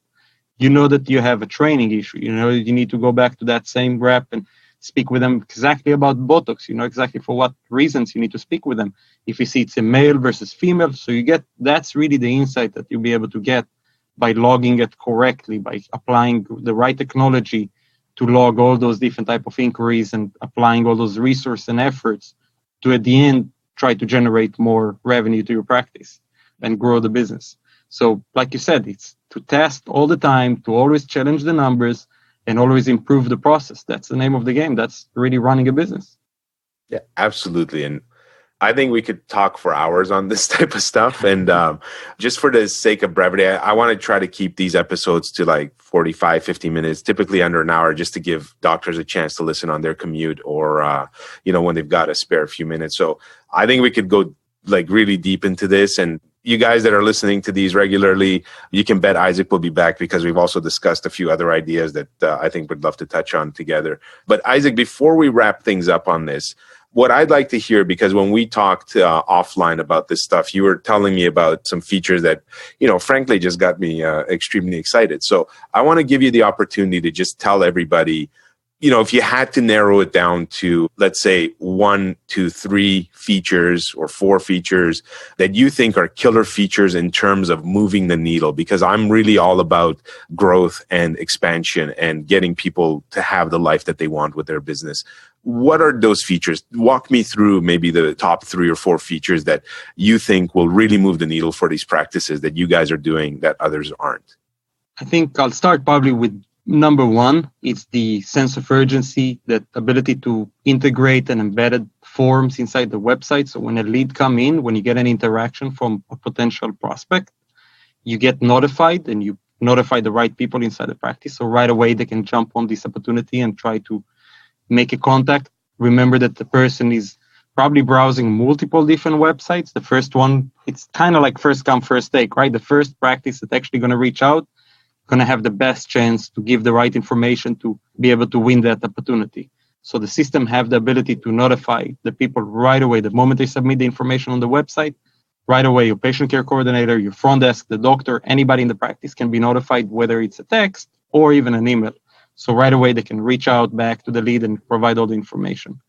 you know that you have a training issue. You know, you need to go back to that same rep and speak with them exactly about Botox. You know exactly for what reasons you need to speak with them. If you see it's a male versus female, so you get, that's really the insight that you'll be able to get by logging it correctly, by applying the right technology to log all those different type of inquiries and applying all those resources and efforts to, at the end, try to generate more revenue to your practice and grow the business. So like you said, it's to test all the time, to always challenge the numbers and always improve the process. That's the name of the game. That's really running a business. Yeah, absolutely. And I think we could talk for hours on this type of stuff. And just for the sake of brevity, I want to try to keep these episodes to like 45, 50 minutes, typically under an hour, just to give doctors a chance to listen on their commute or, when they've got a spare few minutes. So I think we could go like really deep into this. And you guys that are listening to these regularly, you can bet Izhak will be back because we've also discussed a few other ideas that I think we'd love to touch on together. But Izhak, before we wrap things up on this, what I'd like to hear, because when we talked offline about this stuff, you were telling me about some features that, frankly, just got me extremely excited. So I want to give you the opportunity to just tell everybody, if you had to narrow it down to, let's say, 1 to 3 features or 4 features that you think are killer features in terms of moving the needle, because I'm really all about growth and expansion and getting people to have the life that they want with their business. What are those features? Walk me through maybe the top 3 or 4 features that you think will really move the needle for these practices that you guys are doing that others aren't. I think I'll start probably with number 1. It's the sense of urgency, that ability to integrate and embedded forms inside the website. So when a lead come in, when you get an interaction from a potential prospect, you get notified and you notify the right people inside the practice. So right away, they can jump on this opportunity and try to make a contact. Remember that the person is probably browsing multiple different websites. The first one, it's kind of like first come, first take, right? The first practice that's actually going to reach out, going to have the best chance to give the right information to be able to win that opportunity. So the system have the ability to notify the people right away. The moment they submit the information on the website, right away, your patient care coordinator, your front desk, the doctor, anybody in the practice can be notified, whether it's a text or even an email. So right away, they can reach out back to the lead and provide all the information.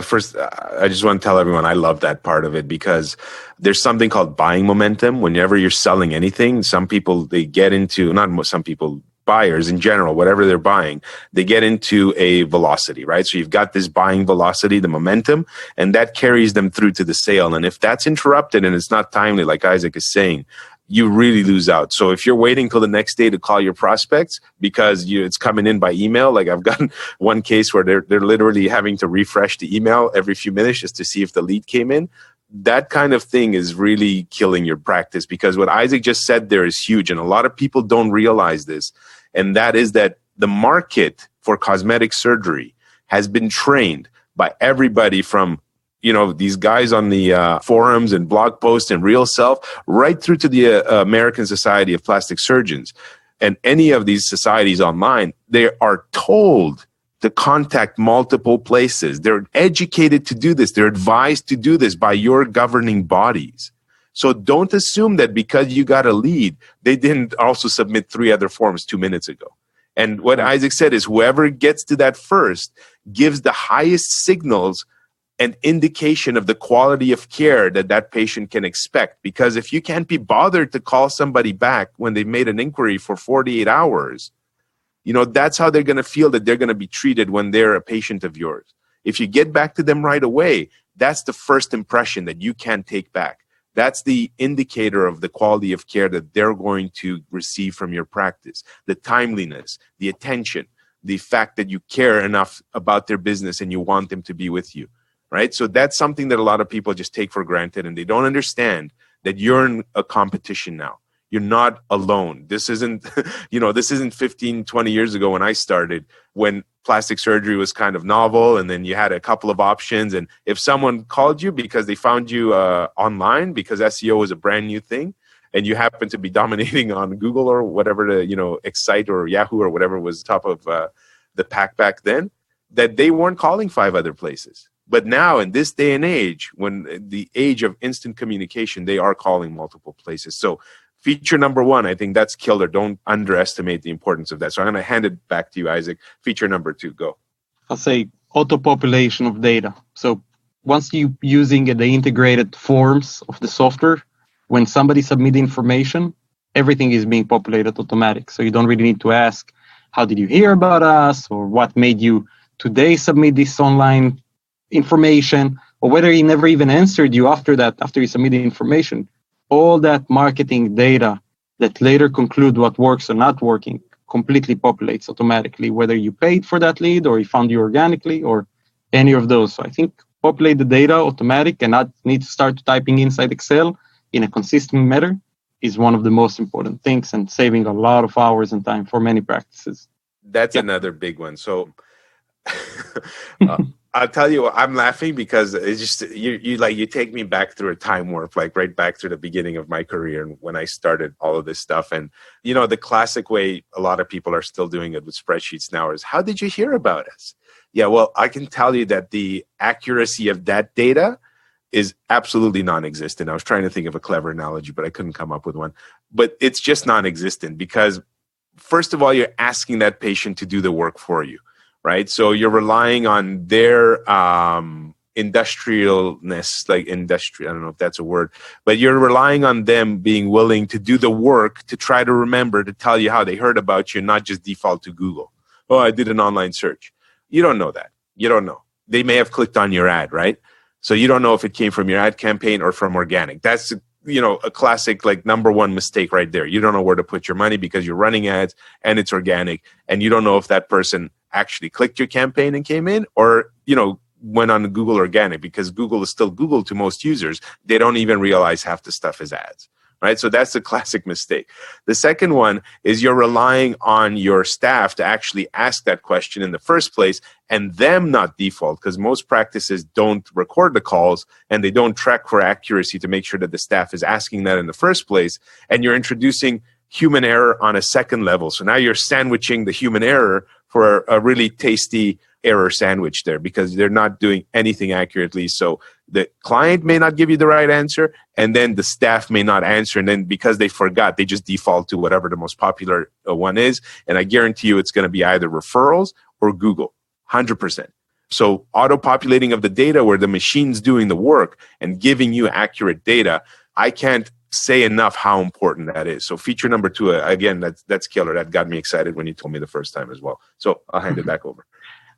First, I just want to tell everyone I love that part of it, because there's something called buying momentum. Whenever you're selling anything, some people, they get into, not some people, buyers in general, whatever they're buying, they get into a velocity, right? So you've got this buying velocity, the momentum, and that carries them through to the sale. And if that's interrupted and it's not timely, like Izhak is saying, you really lose out. So if you're waiting till the next day to call your prospects because it's coming in by email, like I've gotten one case where they're literally having to refresh the email every few minutes just to see if the lead came in. That kind of thing is really killing your practice, because what Izhak just said there is huge. And a lot of people don't realize this. And that is that the market for cosmetic surgery has been trained by everybody from these guys on the forums and blog posts and Real Self, right through to the American Society of Plastic Surgeons. And any of these societies online, they are told to contact multiple places. They're educated to do this. They're advised to do this by your governing bodies. So don't assume that because you got a lead, they didn't also submit 3 other forms 2 minutes ago. And what Izhak said is whoever gets to that first gives the highest signals and indication of the quality of care that patient can expect. Because if you can't be bothered to call somebody back when they've made an inquiry for 48 hours, that's how they're going to feel that they're going to be treated when they're a patient of yours. If you get back to them right away, that's the first impression that you can't take back. That's the indicator of the quality of care that they're going to receive from your practice. The timeliness, the attention, the fact that you care enough about their business and you want them to be with you. Right? So that's something that a lot of people just take for granted, and they don't understand that you're in a competition now. You're not alone. This isn't, this isn't 15, 20 years ago when I started, when plastic surgery was kind of novel, and then you had a couple of options. And if someone called you because they found you online, because SEO was a brand new thing, and you happen to be dominating on Google or whatever, Excite or Yahoo or whatever was top of the pack back then, that they weren't calling 5 other places. But now in this day and age, when the age of instant communication, they are calling multiple places. So feature number one, I think that's killer. Don't underestimate the importance of that. So I'm going to hand it back to you, Izhak. Feature number two, go. I'll say auto-population of data. So once you using the integrated forms of the software, when somebody submits information, everything is being populated automatic. So you don't really need to ask, how did you hear about us? Or what made you today submit this online information? Or whether he never even answered you after you submitted information. All that marketing data that later conclude what works or not working completely populates automatically, whether you paid for that lead or he found you organically or any of those. So I think populate the data automatic and not need to start typing inside Excel in a consistent manner is one of the most important things and saving a lot of hours and time for many practices. That's another big one. So I'll tell you, I'm laughing because it's just you take me back through a time warp, like right back to the beginning of my career and when I started all of this stuff. And the classic way a lot of people are still doing it with spreadsheets now is, how did you hear about us? Yeah, well, I can tell you that the accuracy of that data is absolutely non-existent. I was trying to think of a clever analogy, but I couldn't come up with one. But it's just non-existent because, first of all, you're asking that patient to do the work for you, right? So you're relying on their industrialness, I don't know if that's a word, but you're relying on them being willing to do the work to try to remember to tell you how they heard about you, not just default to Google. Oh, I did an online search. You don't know that. You don't know. They may have clicked on your ad, right? So you don't know if it came from your ad campaign or from organic. That's, a classic, number one mistake right there. You don't know where to put your money because you're running ads and it's organic. And you don't know if that person actually clicked your campaign and came in or, went on Google organic, because Google is still Google to most users. They don't even realize half the stuff is ads. Right? So that's a classic mistake. The second one is you're relying on your staff to actually ask that question in the first place and them not default, because most practices don't record the calls and they don't track for accuracy to make sure that the staff is asking that in the first place. And you're introducing human error on a second level. So now you're sandwiching the human error for a really tasty error sandwich there because they're not doing anything accurately. So the client may not give you the right answer, and then the staff may not answer. And then because they forgot, they just default to whatever the most popular one is. And I guarantee you it's going to be either referrals or Google, 100%. So auto-populating of the data where the machine's doing the work and giving you accurate data, I can't say enough how important that is. So feature number two, again, that's killer. That got me excited when you told me the first time as well. So I'll hand it back over.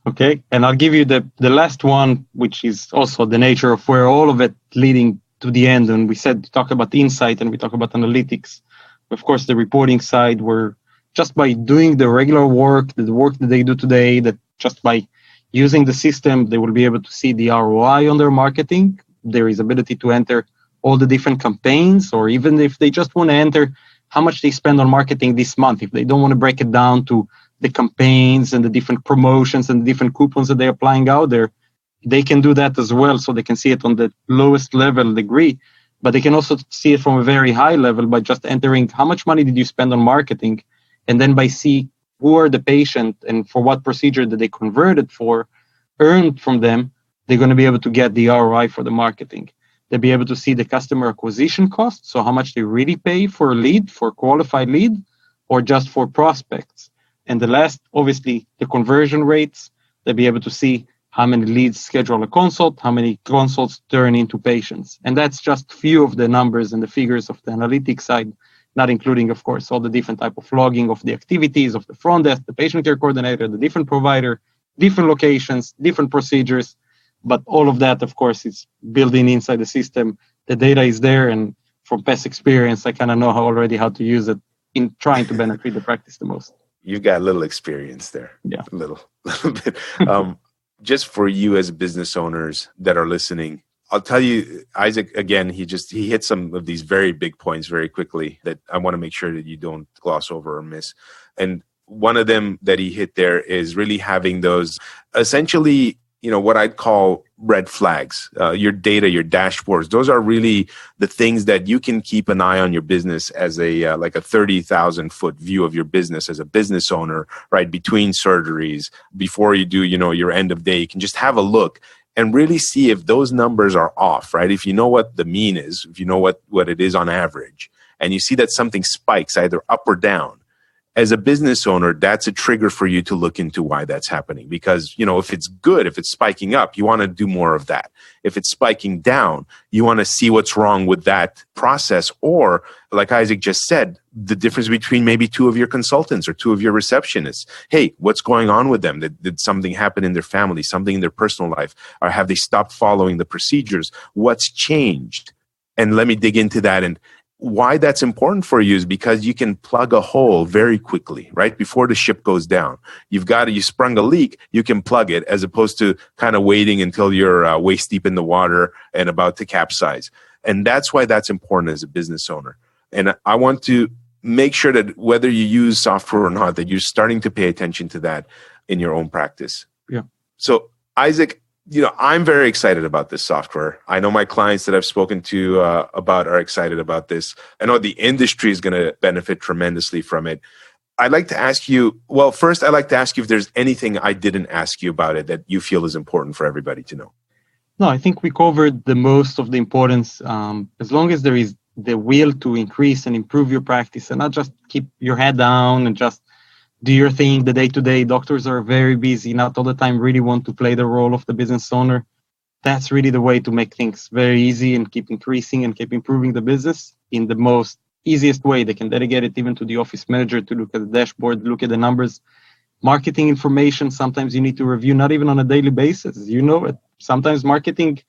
Okay, and I'll give you the last one, which is also the nature of where all of it leading to the end. And we talk about the insight and we talk about analytics. Of course, the reporting side, where just by doing the regular work, the work that they do today, that just by using the system, they will be able to see the ROI on their marketing. There is ability to enter all the different campaigns, or even if they just want to enter how much they spend on marketing this month, if they don't want to break it down to the campaigns and the different promotions and the different coupons that they're applying out there, they can do that as well. So they can see it on the lowest level degree, but they can also see it from a very high level by just entering how much money did you spend on marketing, and then by see who are the patient and for what procedure that they converted for, earned from them, they're going to be able to get the ROI for the marketing. They'll be able to see the customer acquisition cost, so how much they really pay for a lead, for a qualified lead, or just for prospects. And the last, obviously, the conversion rates. They'll be able to see how many leads schedule a consult, how many consults turn into patients. And that's just few of the numbers and the figures of the analytics side, not including, of course, all the different type of logging of the activities of the front desk, the patient care coordinator, the different provider, different locations, different procedures. But all of that, of course, is built inside the system. The data is there, and from past experience, I kind of know how to use it in trying to benefit the practice the most. You've got a little experience there. Yeah. A little bit. Just for you as business owners that are listening, I'll tell you, Izhak, again, he hit some of these very big points very quickly that I want to make sure that you don't gloss over or miss. And one of them that he hit there is really having those essentially, what I'd call red flags, your data, your dashboards. Those are really the things that you can keep an eye on your business as a like a 30,000 foot view of your business as a business owner, right? Between surgeries, before you do, your end of day, you can just have a look and really see if those numbers are off, right? If you know what the mean is, if you know what it is on average, and you see that something spikes either up or down, as a business owner, that's a trigger for you to look into why that's happening. Because, if it's good, if it's spiking up, you want to do more of that. If it's spiking down, you want to see what's wrong with that process. Or, like Izhak just said, the difference between maybe two of your consultants or two of your receptionists. Hey, what's going on with them? Did something happen in their family, something in their personal life? Or have they stopped following the procedures? What's changed? And let me dig into that. And why that's important for you is because you can plug a hole very quickly, right? Before the ship goes down. You sprung a leak, you can plug it, as opposed to kind of waiting until you're waist deep in the water and about to capsize. And that's why that's important as a business owner. And I want to make sure that whether you use software or not, that you're starting to pay attention to that in your own practice. Yeah. So, Izhak, I'm very excited about this software. I know my clients that I've spoken to about are excited about this. I know the industry is going to benefit tremendously from it. I'd like to ask you, first, I'd like to ask you if there's anything I didn't ask you about it that you feel is important for everybody to know. No, I think we covered the most of the importance. As long as there is the will to increase and improve your practice and not just keep your head down and just do your thing the day-to-day. Doctors are very busy, not all the time really want to play the role of the business owner. That's really the way to make things very easy and keep increasing and keep improving the business in the most easiest way. They can delegate it even to the office manager to look at the dashboard, look at the numbers. Marketing information, sometimes you need to review, not even on a daily basis. Sometimes marketing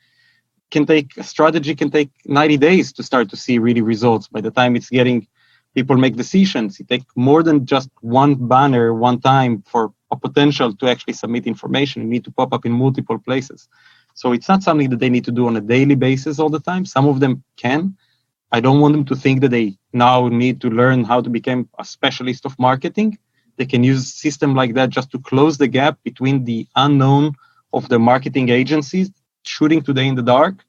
strategy can take 90 days to start to see really results. By the time people make decisions, it takes more than just one banner one time for a potential to actually submit information. You need to pop up in multiple places. So it's not something that they need to do on a daily basis all the time. Some of them can. I don't want them to think that they now need to learn how to become a specialist of marketing. They can use a system like that just to close the gap between the unknown of the marketing agencies shooting today in the dark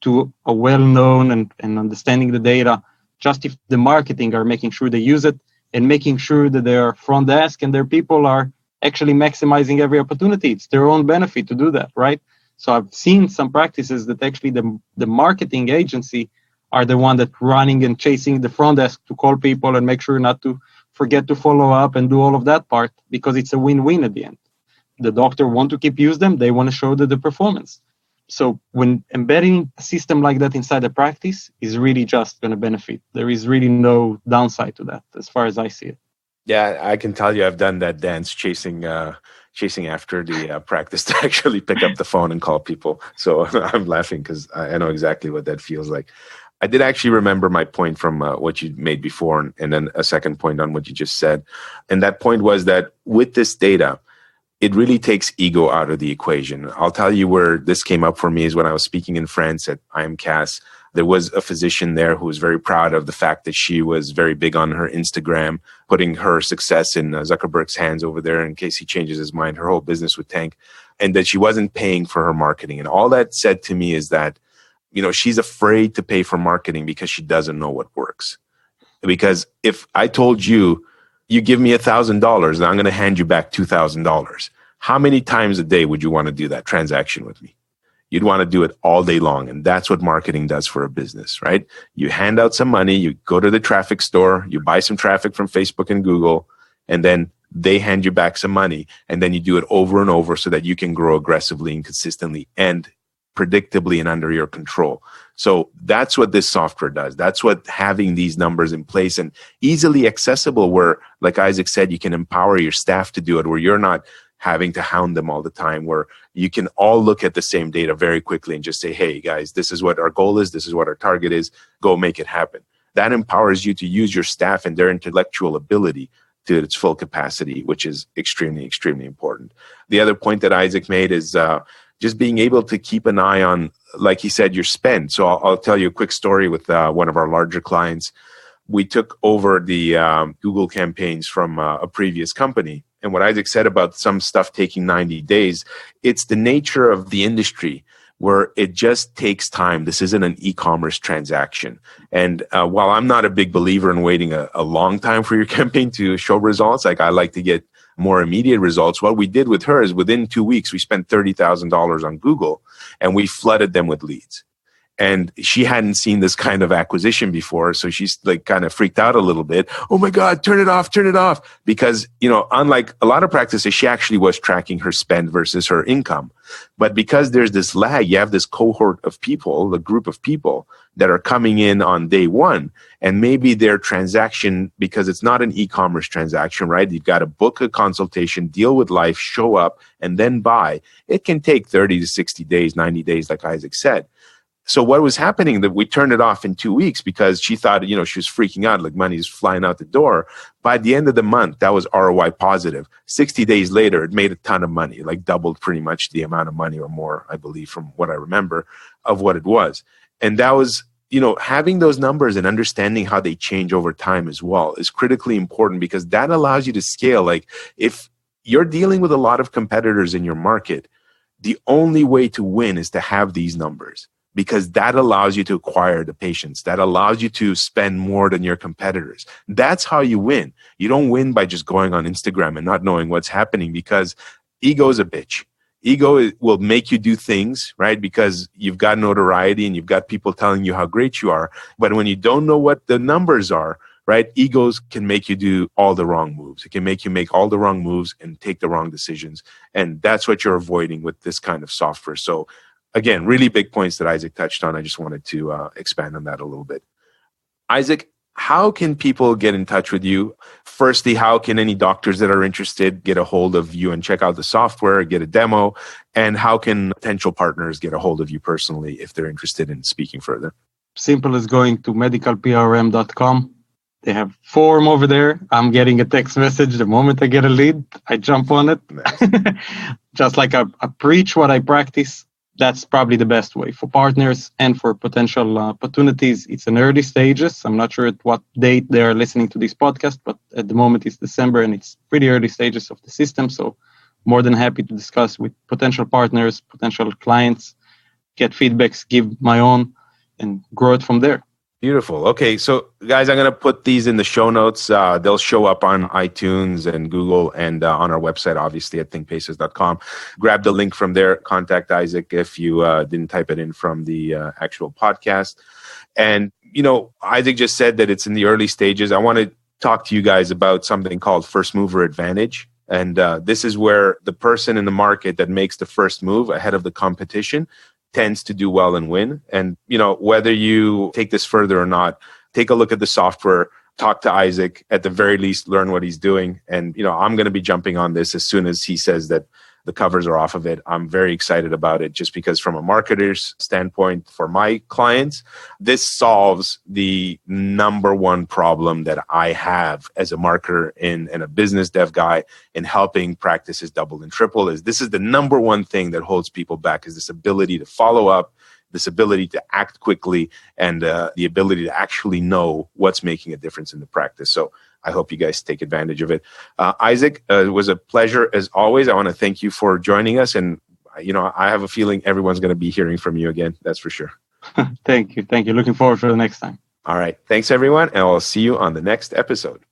to a well-known and understanding the data. Just if the marketing are making sure they use it and making sure that their front desk and their people are actually maximizing every opportunity. It's their own benefit to do that, right? So I've seen some practices that actually the marketing agency are the one that running and chasing the front desk to call people and make sure not to forget to follow up and do all of that part, because it's a win-win at the end. The doctor want to keep use them. They want to show the performance. So when embedding a system like that inside the practice is really just going to benefit. There is really no downside to that as far as I see it. Yeah, I can tell you I've done that dance chasing after the practice to actually pick up the phone and call people. So I'm laughing because I know exactly what that feels like. I did actually remember my point from what you made before, and then a second point on what you just said. And that point was that with this data, it really takes ego out of the equation. I'll tell you where this came up for me is when I was speaking in France at IMCAS. There was a physician there who was very proud of the fact that she was very big on her Instagram, putting her success in Zuckerberg's hands over there in case he changes his mind. Her whole business would tank, and that she wasn't paying for her marketing. And all that said to me is that, she's afraid to pay for marketing because she doesn't know what works. Because if I told you, you give me $1,000 and I'm going to hand you back $2,000, how many times a day would you want to do that transaction with me? You'd want to do it all day long. And that's what marketing does for a business, right? You hand out some money, you go to the traffic store, you buy some traffic from Facebook and Google, and then they hand you back some money. And then you do it over and over so that you can grow aggressively and consistently and predictably and under your control. So that's what this software does. That's what having these numbers in place and easily accessible, where, like Izhak said, you can empower your staff to do it, where you're not having to hound them all the time, where you can all look at the same data very quickly and just say, hey, guys, this is what our goal is. This is what our target is. Go make it happen. That empowers you to use your staff and their intellectual ability to its full capacity, which is extremely, extremely important. The other point that Izhak made is just being able to keep an eye on, like he said, your spend. So I'll tell you a quick story with one of our larger clients. We took over the Google campaigns from a previous company. And what Izhak said about some stuff taking 90 days, it's the nature of the industry where it just takes time. This isn't an e-commerce transaction. And while I'm not a big believer in waiting a long time for your campaign to show results, like I like to get more immediate results. What we did with her is within 2 weeks, we spent $30,000 on Google and we flooded them with leads. And she hadn't seen this kind of acquisition before. So she's like kind of freaked out a little bit. Oh my God, turn it off. Because, unlike a lot of practices, she actually was tracking her spend versus her income. But because there's this lag, you have this cohort of people, the group of people that are coming in on day one. And maybe their transaction, because it's not an e-commerce transaction, right? You've got to book a consultation, deal with life, show up, and then buy. It can take 30 to 60 days, 90 days, like Izhak said. So what was happening that we turned it off in 2 weeks because she thought, she was freaking out, like money's flying out the door. By the end of the month, that was ROI positive. 60 days later, it made a ton of money, like doubled pretty much the amount of money or more, I believe, from what I remember of what it was. And that was, having those numbers and understanding how they change over time as well is critically important because that allows you to scale. Like if you're dealing with a lot of competitors in your market, the only way to win is to have these numbers. Because that allows you to acquire the patients. That allows you to spend more than your competitors. That's how you win. You don't win by just going on Instagram and not knowing what's happening because ego is a bitch. Ego will make you do things, right? Because you've got notoriety and you've got people telling you how great you are. But when you don't know what the numbers are, right? Egos can make you do all the wrong moves. It can make you make all the wrong moves and take the wrong decisions. And that's what you're avoiding with this kind of software. So again, really big points that Izhak touched on. I just wanted to expand on that a little bit. Izhak, how can people get in touch with you? Firstly, how can any doctors that are interested get a hold of you and check out the software, get a demo? And how can potential partners get a hold of you personally if they're interested in speaking further? Simple as going to medicalprm.com. They have form over there. I'm getting a text message the moment I get a lead. I jump on it. Nice. Just like I preach what I practice. That's probably the best way for partners and for potential opportunities. It's in early stages. I'm not sure at what date they are listening to this podcast, but at the moment it's December and it's pretty early stages of the system. So more than happy to discuss with potential partners, potential clients, get feedbacks, give my own, and grow it from there. Beautiful. Okay, so guys, I'm going to put these in the show notes. They'll show up on iTunes and Google and on our website, obviously, at thinkpaces.com. Grab the link from there. Contact Izhak if you didn't type it in from the actual podcast. And, Izhak just said that it's in the early stages. I want to talk to you guys about something called first mover advantage. And this is where the person in the market that makes the first move ahead of the competition tends to do well and win. And, whether you take this further or not, take a look at the software, talk to Izhak, at the very least, learn what he's doing. And, I'm going to be jumping on this as soon as he says that the covers are off of it. I'm very excited about it just because from a marketer's standpoint for my clients, this solves the number one problem that I have as a marketer and a business dev guy in helping practices double and triple. Is this is the number one thing that holds people back is this ability to follow up, this ability to act quickly, and the ability to actually know what's making a difference in the practice. So I hope you guys take advantage of it. Izhak, it was a pleasure as always. I want to thank you for joining us. And, I have a feeling everyone's going to be hearing from you again. That's for sure. Thank you. Looking forward for the next time. All right. Thanks, everyone. And I'll see you on the next episode.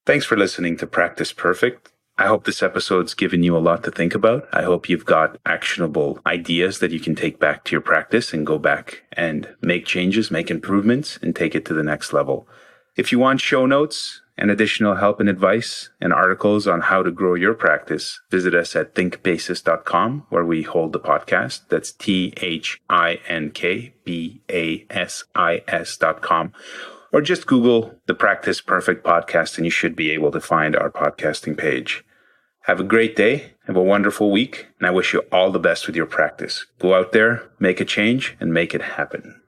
Thanks for listening to Practice Perfect. I hope this episode's given you a lot to think about. I hope you've got actionable ideas that you can take back to your practice and go back and make changes, make improvements, and take it to the next level. If you want show notes and additional help and advice and articles on how to grow your practice, visit us at thinkbasis.com, where we hold the podcast. That's thinkbasis.com. Or just Google the Practice Perfect podcast and you should be able to find our podcasting page. Have a great day. Have a wonderful week. And I wish you all the best with your practice. Go out there, make a change, and make it happen.